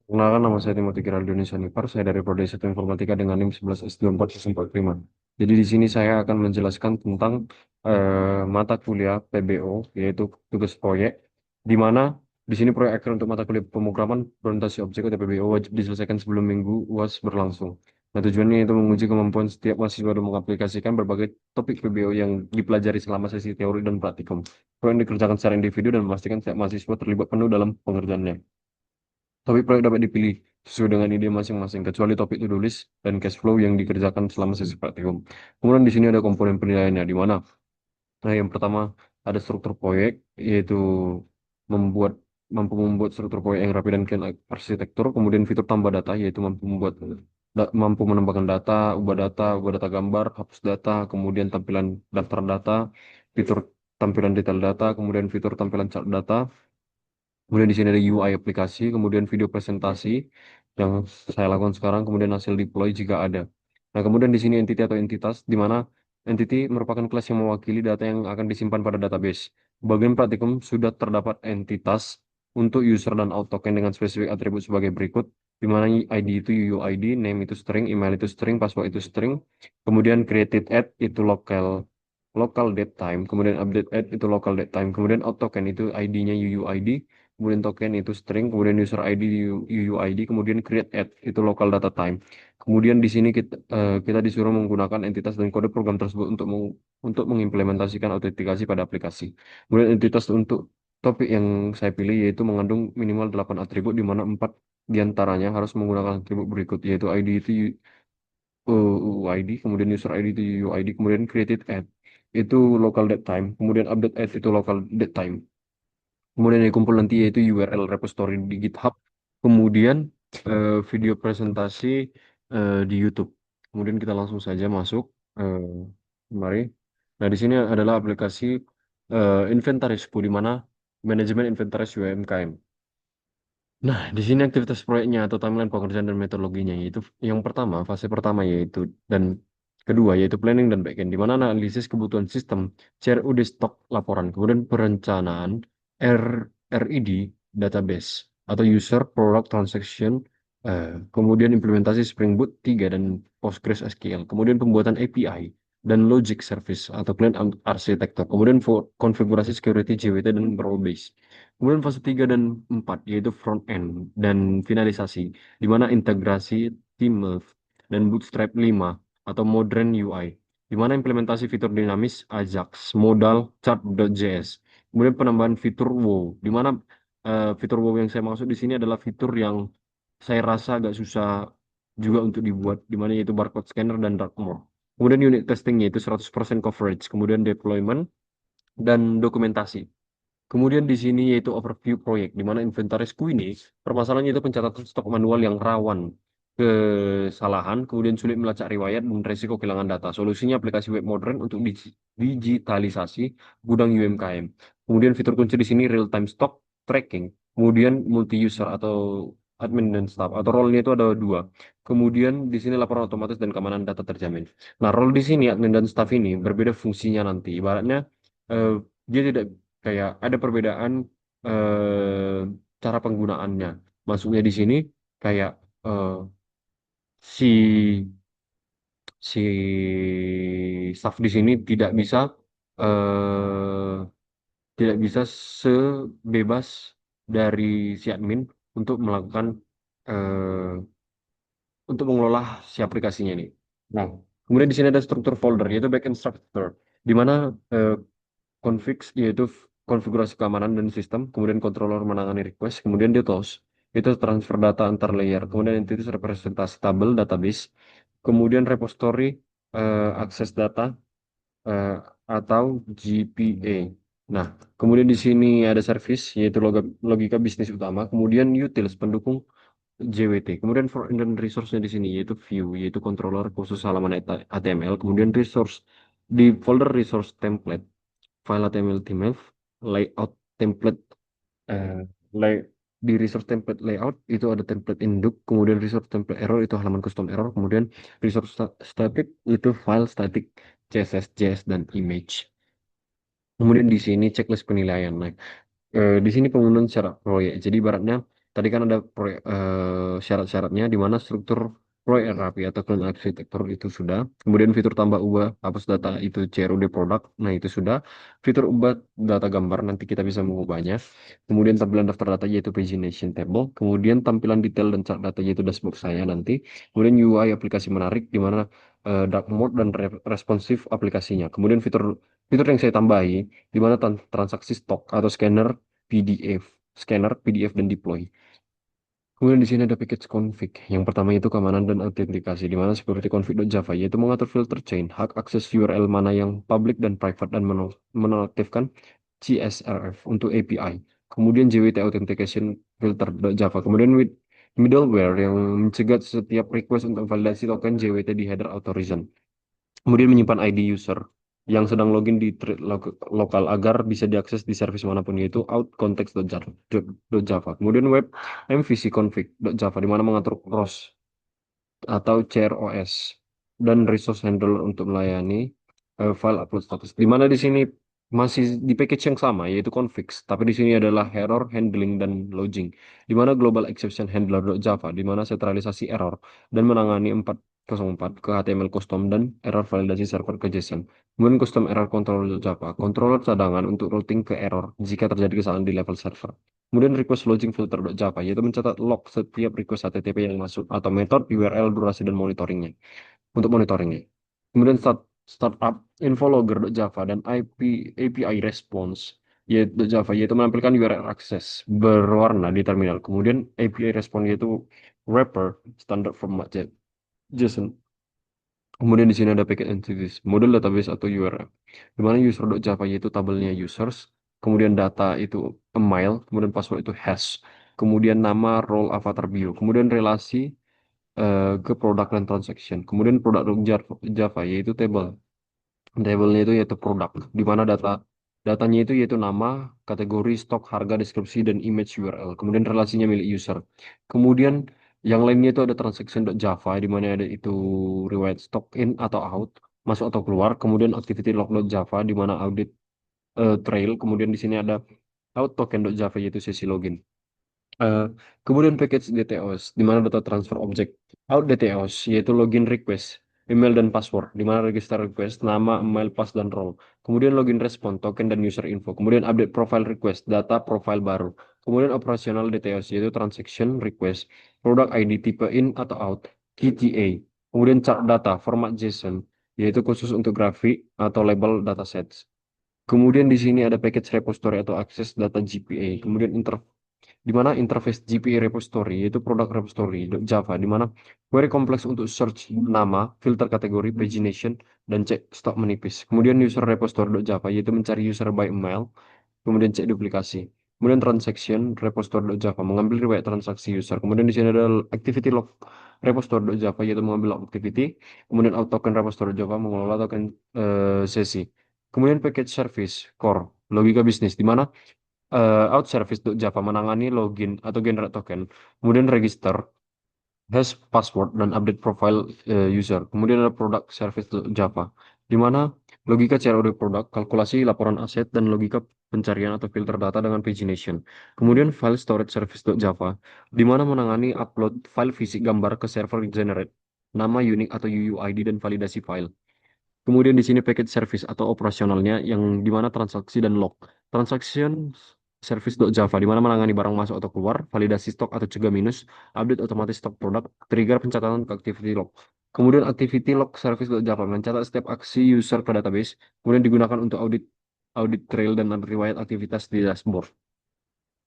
Kenalkan, nama saya Timothy Giraldoni Sanipar. Saya dari Prodi Satu Informatika dengan NIM 11S2445. Jadi di sini saya akan menjelaskan tentang mata kuliah PBO, yaitu tugas proyek, di mana di sini proyek akhir untuk mata kuliah pemrograman orientasi objek atau PBO wajib diselesaikan sebelum minggu UAS berlangsung. Nah, tujuannya itu menguji kemampuan setiap mahasiswa dalam mengaplikasikan berbagai topik PBO yang dipelajari selama sesi teori dan praktikum. Proyek dikerjakan secara individu dan memastikan setiap mahasiswa terlibat penuh dalam pengerjaannya. Topik proyek dapat dipilih sesuai dengan ide masing-masing, kecuali topik to-do list dan cash flow yang dikerjakan selama sesi praktikum. Kemudian di sini ada komponen penilaiannya, di mana yang pertama ada struktur proyek, yaitu membuat mampu membuat struktur proyek yang rapi dan clean arsitektur. Kemudian fitur tambah data, yaitu mampu menambahkan data, ubah data gambar, hapus data, kemudian tampilan daftar data, fitur tampilan detail data, kemudian fitur tampilan chart data. Kemudian di sini ada UI aplikasi, kemudian video presentasi yang saya lakukan sekarang, kemudian hasil deploy jika ada. Nah, kemudian di sini entity atau entitas, di mana entity merupakan kelas yang mewakili data yang akan disimpan pada database. Bagian praktikum sudah terdapat entitas untuk user dan auth token dengan spesifik atribut sebagai berikut, di mana ID itu UUID, name itu string, email itu string, password itu string, kemudian created at itu local date time, kemudian update at itu local date time, kemudian auth token itu ID-nya UUID, kemudian token itu string, kemudian user ID UUID, kemudian create at itu local data time. Kemudian di sini kita disuruh menggunakan entitas dan kode program tersebut untuk mengimplementasikan autentikasi pada aplikasi. Kemudian entitas untuk topik yang saya pilih yaitu mengandung minimal 8 atribut, di mana 4 diantaranya harus menggunakan atribut berikut, yaitu ID itu UUID, kemudian user ID itu UUID, kemudian created at itu local date time, kemudian update at itu local date time. Kemudian yang dikumpul nanti yaitu URL repository di GitHub, kemudian video presentasi di YouTube. Kemudian kita langsung saja masuk. eh, Mari. Nah, di sini adalah aplikasi inventarisku, di mana manajemen inventaris UMKM. Nah, di sini aktivitas proyeknya atau timeline pengerjaan dan metodologinya yaitu yang pertama, fase pertama yaitu dan kedua yaitu planning dan backend, di mana analisis kebutuhan sistem, CRUD stok laporan, kemudian perencanaan R, RID database atau user product transaction, kemudian implementasi Spring Boot 3 dan PostgreSQL, kemudian pembuatan API dan logic service atau client architecture, kemudian konfigurasi security JWT dan role base. Kemudian fase 3 dan 4 yaitu front end dan finalisasi, di mana integrasi Teamweave dan Bootstrap 5 atau Modern UI, di mana implementasi fitur dinamis Ajax, modal Chart.js. Kemudian penambahan fitur WoW, di mana fitur WoW yang saya maksud di sini adalah fitur yang saya rasa agak susah juga untuk dibuat, di mana yaitu barcode scanner dan dark mode. Kemudian unit testing yaitu 100% coverage, kemudian deployment dan dokumentasi. Kemudian di sini yaitu overview proyek, di mana inventarisku ini permasalahannya itu pencatatan stok manual yang rawan kesalahan, kemudian sulit melacak riwayat dan resiko kehilangan data. Solusinya aplikasi web modern untuk digitalisasi gudang UMKM. Kemudian fitur kunci di sini real time stock tracking, kemudian multi user atau admin dan staff atau role-nya itu ada dua. Kemudian di sini laporan otomatis dan keamanan data terjamin. Nah, role di sini admin dan staff ini berbeda fungsinya nanti. Ibaratnya eh, dia tidak kayak ada perbedaan cara penggunaannya. Masuknya di sini kayak eh, si si staff di sini eh, tidak bisa sebebas dari si admin untuk melakukan eh, untuk mengelola si aplikasinya ini. Nah, kemudian di sini ada struktur folder yaitu backend structure, di mana eh, config yaitu konfigurasi keamanan dan sistem, kemudian controller menangani request, kemudian details itu transfer data antar layer, kemudian entities representasi tabel database, kemudian repository akses data eh, atau GPA. Nah, kemudian di sini ada service yaitu logika bisnis utama, kemudian utils pendukung JWT. Kemudian for dan resource-nya di sini yaitu view, yaitu controller khusus halaman HTML, kemudian resource di folder resource template, file HTML template, layout template, eh, lay, di resource template layout itu ada template induk, kemudian resource template error itu halaman custom error, kemudian resource static itu file static CSS, JS dan image. Kemudian di sini checklist penilaian. Nah, di sini penggunaan secara proyek. Jadi ibaratnya Tadi kan ada syarat-syaratnya di mana struktur proyek yang rapi atau clean arsitektur itu sudah. Kemudian fitur tambah ubah hapus data itu CRUD produk. Nah, itu sudah. Fitur ubah data gambar nanti kita bisa mengubahnya. Kemudian tampilan daftar data yaitu pagination table. Kemudian tampilan detail dan chart data yaitu dashboard saya nanti. Kemudian UI aplikasi menarik di mana dark mode dan responsif aplikasinya. Kemudian fitur fitur yang saya tambahi di mana transaksi stok atau PDF, scanner, PDF dan deploy. Kemudian di sini ada package config. Yang pertama itu keamanan dan autentikasi, di mana security config.java yaitu mengatur filter chain, hak akses URL mana yang public dan private dan menonaktifkan CSRF untuk API. Kemudian JWT authentication filter.java. Kemudian with middleware yang mencegah setiap request untuk validasi token JWT di header authorizer. Kemudian menyimpan ID user yang sedang login di lokal agar bisa diakses di service manapun yaitu outcontext.java. Kemudian web MVC config.java di mana mengatur ROS atau CROS dan resource handler untuk melayani file upload status. Di mana di sini masih di package yang sama yaitu configs, tapi di sini adalah error handling dan login. Di mana global exception handler.java di mana sentralisasi error dan menangani 404 ke HTML custom dan error validasi server ke JSON. Kemudian custom error controller.java, controller cadangan untuk routing ke error jika terjadi kesalahan di level server. Kemudian request logging filter.java, yaitu mencatat log setiap request HTTP yang masuk atau metode, URL, durasi, dan monitoringnya. Untuk monitoringnya. Kemudian startup infologger.java dan API response yaitu Java yaitu menampilkan URL akses berwarna di terminal. Kemudian API response yaitu wrapper standard format JSON. Kemudian di sini ada packet entities, model database atau URL. Di mana user.java yaitu tabelnya users, kemudian data itu a mile, kemudian password itu hash, kemudian nama, role, avatar, bio, kemudian relasi ke produk dan transaction. Kemudian produk Java yaitu table. Labelnya itu yaitu produk, di mana datanya itu yaitu nama, kategori, stok, harga, deskripsi, dan image URL. Kemudian relasinya milik user. Kemudian yang lainnya itu ada transaction.java, di mana ada itu riwayat stok in atau out, masuk atau keluar. Kemudian activity log.java, di mana audit trail. Kemudian di sini ada out token.java, yaitu sesi login. Eh, Kemudian package DTOS, di mana data transfer object. Out DTOS, yaitu login request, email dan password, di mana register request, nama, email, pass, dan role. Kemudian login response, token, dan user info. Kemudian update profile request, data profile baru. Kemudian operasional DTOS, yaitu transaction request, product ID, type in atau out, KTA. Kemudian chart data, format JSON, yaitu khusus untuk grafik atau label datasets. Kemudian di sini ada package repository atau akses data GPA. Kemudian di mana interface GPA repository yaitu produk repository Java di mana query kompleks untuk search nama, filter kategori, pagination, dan cek stok menipis. Kemudian user repository Java yaitu mencari user by email, kemudian cek duplikasi. Kemudian transaction repository.java mengambil riwayat transaksi user. Kemudian di sini ada activity log repository.java yaitu mengambil log activity. Kemudian out token repository.java mengelola token sesi. Kemudian package service core logika bisnis di mana out service.java menangani login atau generate token. Kemudian register hash password dan update profile user. Kemudian ada product service Java, di mana logika CRUD produk, kalkulasi laporan aset, dan logika pencarian atau filter data dengan pagination. Kemudian file storage service Java, di mana menangani upload file fisik gambar ke server generate, nama unik atau UUID dan validasi file. Kemudian di sini package service atau operasionalnya yang di mana transaksi dan log. Transaction service.java di mana menangani barang masuk atau keluar, validasi stok atau cegah minus, update otomatis stok produk, trigger pencatatan ke activity log. Kemudian activity log service.java mencatat setiap aksi user ke database, kemudian digunakan untuk audit audit trail dan riwayat aktivitas di dashboard.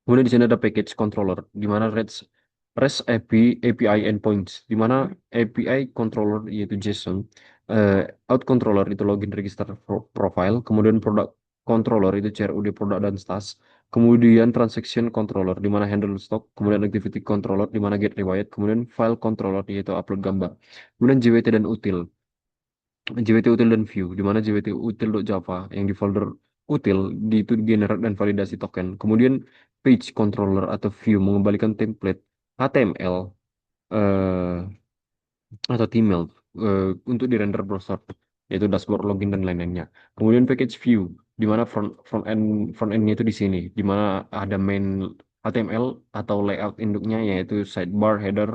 Kemudian di sini ada package controller, di mana REST API endpoints, di mana API controller yaitu JSON, eh, out controller itu login register profile, kemudian product controller itu CRUD produk dan stas, kemudian transaction controller di mana handle stock, kemudian activity controller di mana get riwayat, kemudian file controller yaitu upload gambar, kemudian JWT dan util. JWT util dan view, di mana JWT util.java yang di folder util di itu generate dan validasi token. Kemudian page controller atau view mengembalikan template HTML eh, atau Tml untuk di render browser yaitu dashboard login dan lain-lainnya. Kemudian package view di mana front endnya itu di sini, di mana ada main HTML atau layout induknya yaitu sidebar, header,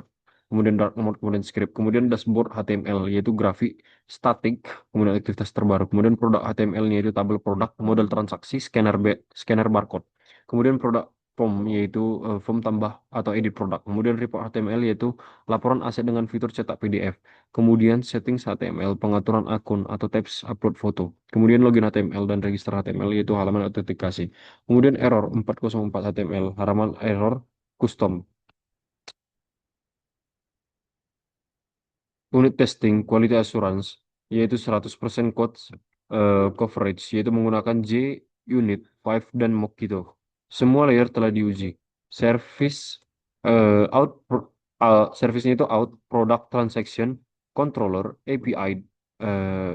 kemudian dark mode, kemudian script, kemudian dashboard HTML yaitu grafik statik, kemudian aktivitas terbaru, kemudian produk HTML yaitu tabel produk, model transaksi, scanner barcode, kemudian produk form yaitu form tambah atau edit produk, kemudian report HTML yaitu laporan aset dengan fitur cetak PDF, kemudian settings HTML, pengaturan akun atau tabs upload foto, kemudian login HTML dan register HTML yaitu halaman autentikasi. Kemudian error 404 HTML, halaman error custom. Unit testing, quality assurance, yaitu 100% code coverage, yaitu menggunakan JUnit 5 dan Mockito. Semua layer telah diuji. Service service-nya itu out, product transaction, controller, API,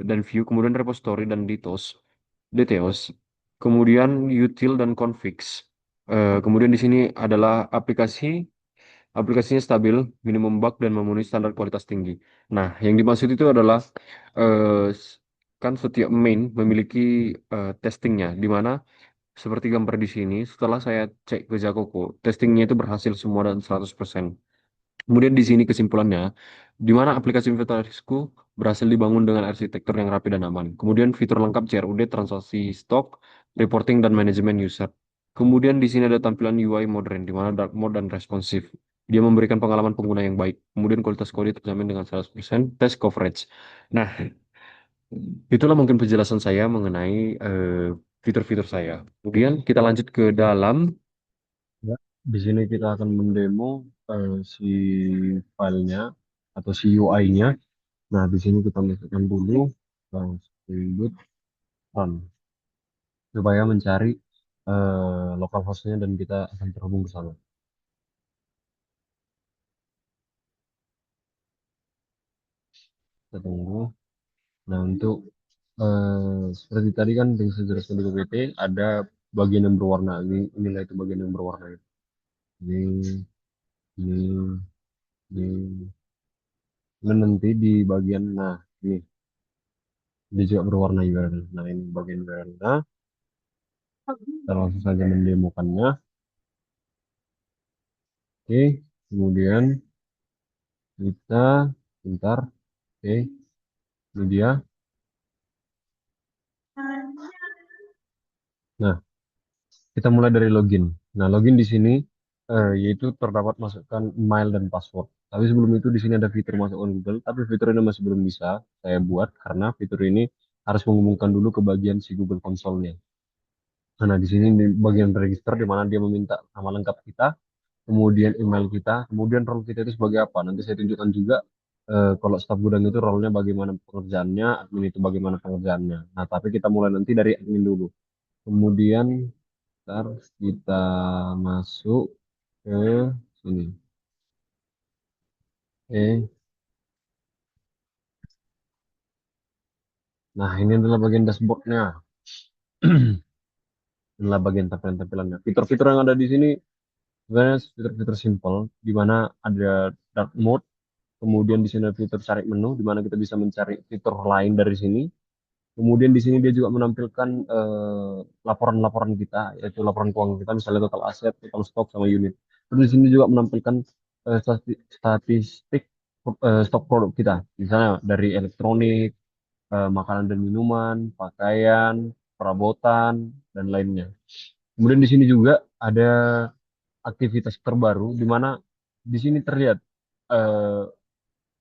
dan view, kemudian repository dan details, kemudian util dan configs. Kemudian di sini adalah aplikasinya stabil, minimum bug, dan memenuhi standar kualitas tinggi. Nah, yang dimaksud itu adalah eh, s- kan setiap main memiliki testingnya, di mana seperti gambar di sini, setelah saya cek ke Jakoko, testingnya itu berhasil semua dan 100%. Kemudian di sini kesimpulannya, di mana aplikasi inventarisku berhasil dibangun dengan arsitektur yang rapi dan aman. Kemudian fitur lengkap CRUD, transaksi stok, reporting, dan manajemen user. Kemudian di sini ada tampilan UI modern, di mana dark mode dan responsif. Dia memberikan pengalaman pengguna yang baik. Kemudian kualitas kode terjamin dengan 100% test coverage. Nah, itulah mungkin penjelasan saya mengenai eh, fitur-fitur saya. Kemudian kita lanjut ke dalam. Ya, di sini kita akan mendemo si filenya atau si UI-nya. Nah, di sini kita masukkan dulu Spring Run supaya mencari local hostnya dan kita akan terhubung ke sana. Kita tunggu. Nah, untuk seperti tadi kan yang saya jelaskan di PPT ada bagian yang berwarna. Inilah itu bagian yang berwarna itu. Ini, ini, ini. Dan nanti di bagian nah ini dia juga berwarna URL. Nah, ini bagian URL. Nah, kita langsung saja mendemokannya. Oke, kemudian kita bentar. Oke, ini dia. Nah, kita mulai dari login. Nah, login di sini yaitu terdapat masukkan email dan password. Tapi sebelum itu di sini ada fitur masukkan Google, tapi fitur ini masih belum bisa saya buat karena fitur ini harus menghubungkan dulu ke bagian si Google Console-nya. Nah, di sini di bagian register di mana dia meminta nama lengkap kita, kemudian email kita, kemudian role kita itu sebagai apa. Nanti saya tunjukkan juga kalau staf gudang itu role-nya bagaimana pengerjaannya, admin itu bagaimana pengerjaannya. Nah, tapi kita mulai nanti dari admin dulu. Kemudian ntar kita masuk ke sini. Oke. Nah, ini adalah bagian dashboardnya. Inilah bagian tampilan-tampilannya. Fitur-fitur yang ada di sini sebenarnya fitur-fitur simple, di mana ada dark mode, kemudian di sini ada fitur cari menu, di mana kita bisa mencari fitur lain dari sini. Kemudian di sini dia juga menampilkan laporan-laporan kita, yaitu laporan keuangan kita, misalnya total aset, total stok, sama unit. Terus di sini juga menampilkan statistik stok produk kita, misalnya dari elektronik, makanan dan minuman, pakaian, perabotan, dan lainnya. Kemudian di sini juga ada aktivitas terbaru, di mana di sini terlihat eh,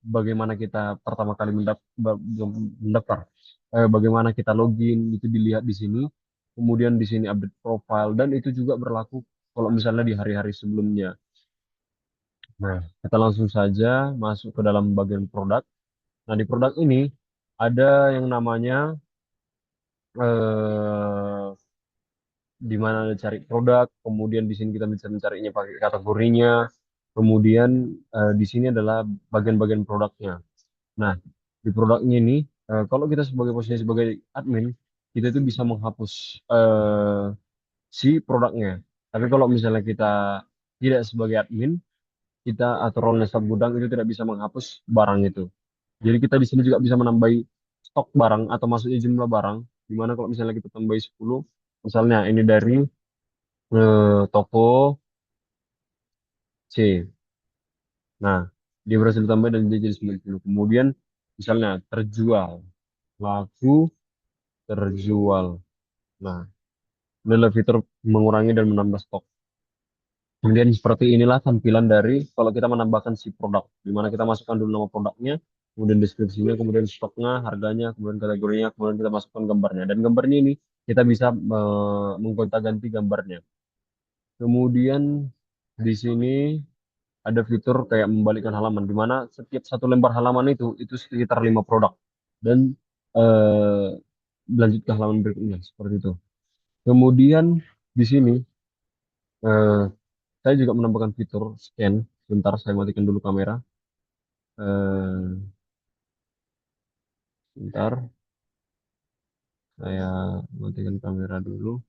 bagaimana kita pertama kali mendaftar, bagaimana kita login itu dilihat di sini. Kemudian di sini update profile dan itu juga berlaku kalau misalnya di hari-hari sebelumnya. Nah, kita langsung saja masuk ke dalam bagian produk. Nah, di produk ini ada yang namanya eh, di mana ada cari produk, kemudian di sini kita bisa mencarinya pakai kategorinya. Kemudian di sini adalah bagian-bagian produknya. Nah, di produknya ini, kalau kita sebagai posisi sebagai admin, kita itu bisa menghapus si produknya. Tapi kalau misalnya kita tidak sebagai admin, kita atau role staf gudang itu tidak bisa menghapus barang itu. Jadi kita di sini juga bisa menambahi stok barang atau masuknya jumlah barang. Dimana kalau misalnya kita tambahi 10, misalnya ini dari toko C. Nah, dia berhasil tambah dan dia jadi 90. Kemudian misalnya terjual, laku terjual. Nah, ini adalah fitur mengurangi dan menambah stok. Kemudian seperti inilah tampilan dari kalau kita menambahkan si produk, di mana kita masukkan dulu nama produknya, kemudian deskripsinya, kemudian stoknya, harganya, kemudian kategorinya, kemudian kita masukkan gambarnya. Dan gambarnya ini kita bisa menggonta-ganti gambarnya. Kemudian di sini ada fitur kayak membalikkan halaman, di mana setiap satu lembar halaman itu sekitar 5 produk. Dan eh, lanjut ke halaman berikutnya seperti itu. Kemudian di sini eh, saya juga menambahkan fitur scan. Sebentar, saya matikan dulu kamera. Eh, Sebentar, saya matikan kamera dulu.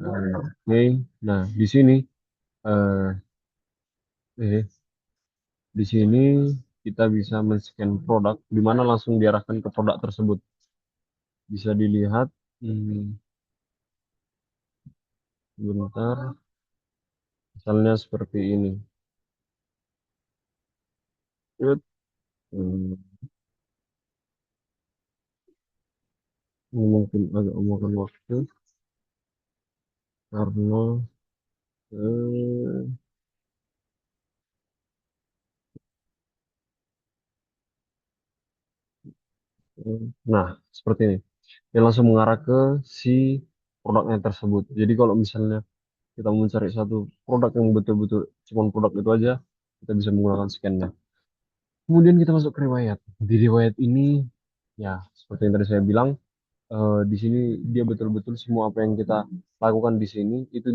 Oke, nah di sini eh, eh, di sini kita bisa men-scan produk, di mana langsung diarahkan ke produk tersebut. Bisa dilihat, hmm, sebentar, misalnya seperti ini. Yuk, hmm, ini mungkin agak memakan waktu karena eh, nah seperti ini. Dia langsung mengarah ke si produknya tersebut. Jadi kalau misalnya kita mau mencari satu produk yang betul-betul cuma produk itu aja, kita bisa menggunakan scan-nya. Kemudian kita masuk ke riwayat. Di riwayat ini, ya seperti yang tadi saya bilang, di sini dia betul-betul semua apa yang kita lakukan di sini itu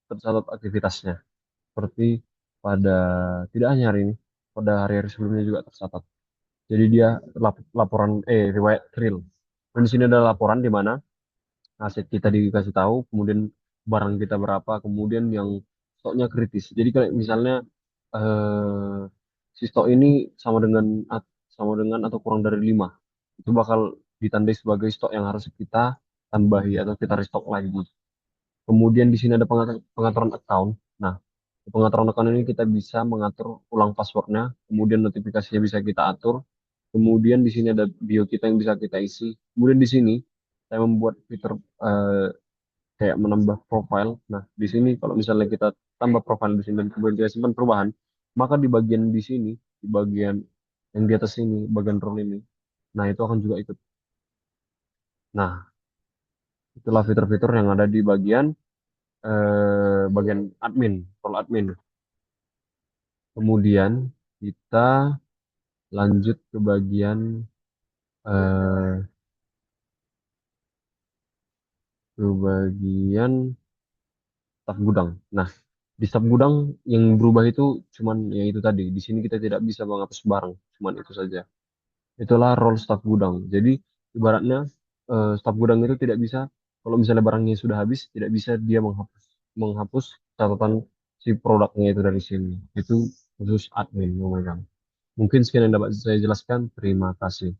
tercatat aktivitasnya. Seperti pada tidak hanya hari ini, pada hari-hari sebelumnya juga tercatat. Jadi dia laporan riwayat real. Dan di sini ada laporan di mana aset kita dikasih tahu, kemudian barang kita berapa, kemudian yang stoknya kritis. Jadi kayak misalnya eh, si stok ini sama dengan atau kurang dari 5, itu bakal ditandai sebagai stok yang harus kita tambahi atau kita restock lagi. Kemudian di sini ada pengaturan account. Nah, di pengaturan account ini kita bisa mengatur ulang passwordnya, kemudian notifikasinya bisa kita atur. Kemudian di sini ada bio kita yang bisa kita isi. Kemudian di sini saya membuat fitur eh, kayak menambah profile. Nah, di sini kalau misalnya kita tambah profile di sini dan kemudian kita simpan perubahan, maka di bagian di sini, di bagian yang di atas ini, bagian role ini, nah itu akan juga ikut. Nah, itulah fitur-fitur yang ada di bagian admin, role admin. Kemudian kita lanjut eh, ke bagian staf gudang. Nah, di staf gudang yang berubah itu cuman ya itu tadi. Di sini kita tidak bisa menghapus barang, cuman itu saja. Itulah role staf gudang. Jadi ibaratnya staf gudang itu tidak bisa kalau misalnya barangnya sudah habis tidak bisa dia menghapus catatan si produknya itu dari sini. Itu khusus admin yang memegang. Mungkin sekian yang dapat saya jelaskan. Terima kasih.